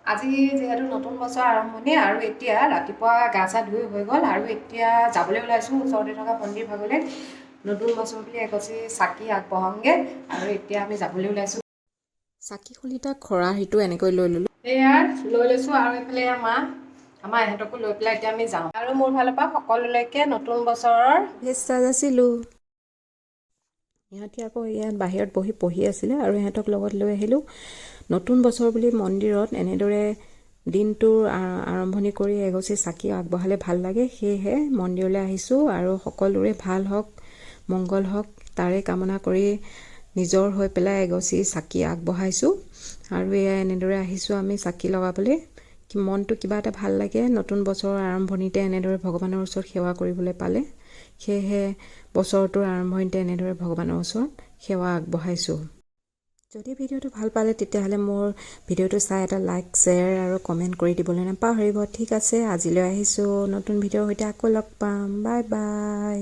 আজি যেহেতু নতুন বছৰ আৰম্ভণি আৰু এতিয়া ৰাতিপুৱা গা চা ধুই হৈ গ'ল আৰু এতিয়া যাবলৈ ওলাইছোঁ ওচৰতে থকা মন্দিৰ ভাগলৈ নতুন বছৰ বুলি এগছি চাকি আগবঢ়াওঁগৈ আৰু এতিয়া আমি যাবলৈ ওলাইছোঁ চাকি খলিতা খৰাহিটো এনেকৈ লৈ ল'লোঁ এয়া লৈ লৈছোঁ আৰু এইফালে আমাৰ এহেঁতকো লৈ পেলাই এতিয়া আমি যাওঁ আৰু মোৰ ফালৰ পৰা সকলোলৈকে নতুন বছৰৰ শুভেচ্ছা যাচিলোঁ ইহঁতি আকৌ ইয়াত বাহিৰত বহি পঢ়ি আছিলে আৰু ইহঁতক লগত লৈ আহিলোঁ নতুন বছৰ বুলি মন্দিৰত এনেদৰে দিনটোৰ আৰম্ভণি কৰি এগছি চাকি আগবঢ়ালে ভাল লাগে সেয়েহে মন্দিৰলৈ আহিছোঁ আৰু সকলোৰে ভাল হওক মংগল হওক তাৰে কামনা কৰি নিজৰ হৈ পেলাই এগছি চাকি আগবঢ়াইছোঁ আৰু এয়া এনেদৰে আহিছোঁ আমি চাকি লগাবলৈ মনটো কিবা এটা ভাল লাগে নতুন বছৰৰ আৰম্ভণিতে এনেদৰে ভগৱানৰ ওচৰত সেৱা কৰিবলৈ পালে সেয়েহে বছৰটোৰ আৰম্ভণিতে এনেদৰে ভগৱানৰ ওচৰত সেৱা আগবঢ়াইছোঁ যদি ভিডিঅ'টো ভাল পালে তেতিয়াহ'লে মোৰ ভিডিঅ'টো চাই এটা লাইক শ্বেয়াৰ আৰু কমেণ্ট কৰি দিবলৈ নাপাহৰিব ঠিক আছে আজিলৈ আহিছোঁ নতুন ভিডিঅ'ৰ সৈতে আকৌ লগ পাম বাই বাই